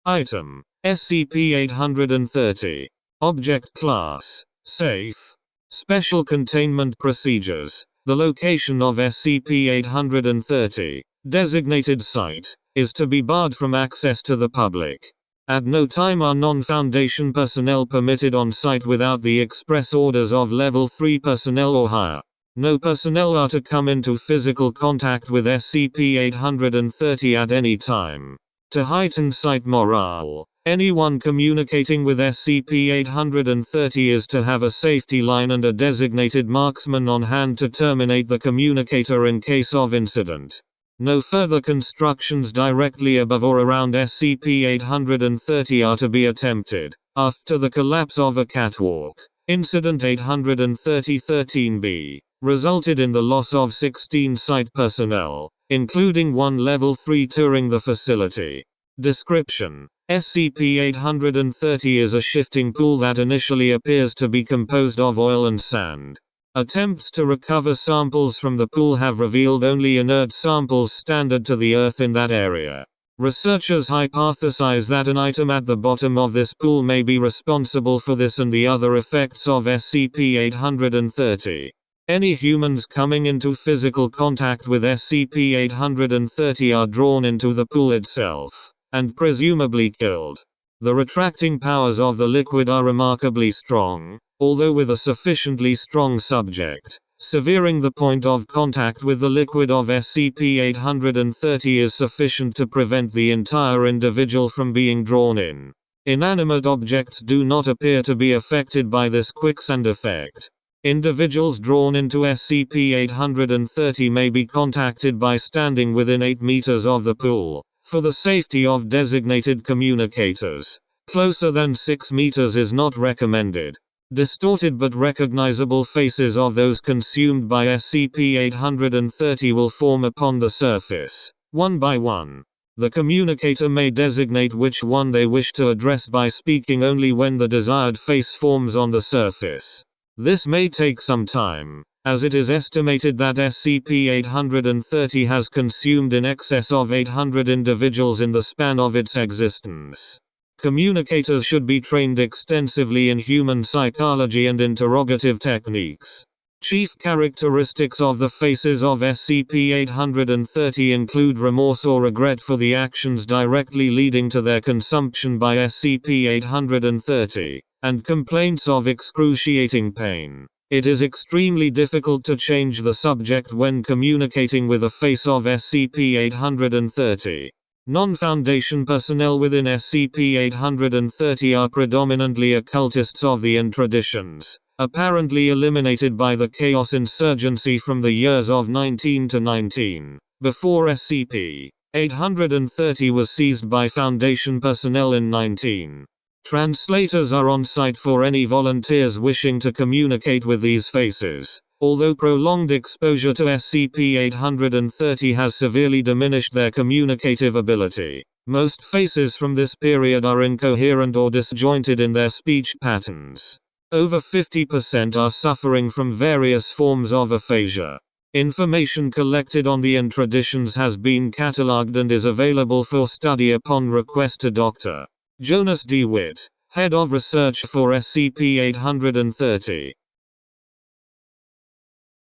Item: SCP-830. Object Class: Safe. Special Containment Procedures: the location of SCP-830, designated site, is to be barred from access to the public. At no time are non-Foundation personnel permitted on site without the express orders of Level 3 personnel or higher. No personnel are to come into physical contact with SCP-830 at any time. To heighten site morale, anyone communicating with SCP-830 is to have a safety line and a designated marksman on hand to terminate the communicator in case of incident. No further constructions directly above or around SCP-830 are to be attempted. After the collapse of a catwalk, Incident 830-13B resulted in the loss of 16 site personnel, including one Level 3 touring the facility. Description: SCP-830 is a shifting pool that initially appears to be composed of oil and sand. Attempts to recover samples from the pool have revealed only inert samples standard to the Earth in that area. Researchers hypothesize that an item at the bottom of this pool may be responsible for this and the other effects of SCP-830. Any humans coming into physical contact with SCP-830 are drawn into the pool itself, and presumably killed. The retracting powers of the liquid are remarkably strong, although with a sufficiently strong subject. Severing the point of contact with the liquid of SCP-830 is sufficient to prevent the entire individual from being drawn in. Inanimate objects do not appear to be affected by this quicksand effect. Individuals drawn into SCP-830 may be contacted by standing within 8 meters of the pool. For the safety of designated communicators, closer than 6 meters is not recommended. Distorted but recognizable faces of those consumed by SCP-830 will form upon the surface, one by one. The communicator may designate which one they wish to address by speaking only when the desired face forms on the surface. This may take some time, as it is estimated that SCP-830 has consumed in excess of 800 individuals in the span of its existence. Communicators should be trained extensively in human psychology and interrogative techniques. Chief characteristics of the faces of SCP-830 include remorse or regret for the actions directly leading to their consumption by SCP-830, and complaints of excruciating pain. It is extremely difficult to change the subject when communicating with a face of SCP-830. Non-Foundation personnel within SCP-830 are predominantly occultists of the traditions, apparently eliminated by the Chaos Insurgency from the years of 1919, before SCP-830 was seized by Foundation personnel in 19. Translators are on site for any volunteers wishing to communicate with these faces. Although prolonged exposure to SCP-830 has severely diminished their communicative ability, most faces from this period are incoherent or disjointed in their speech patterns. Over 50% are suffering from various forms of aphasia. Information collected on the traditions has been catalogued and is available for study upon request to Dr. Jonas D. Witt, Head of Research for SCP-830.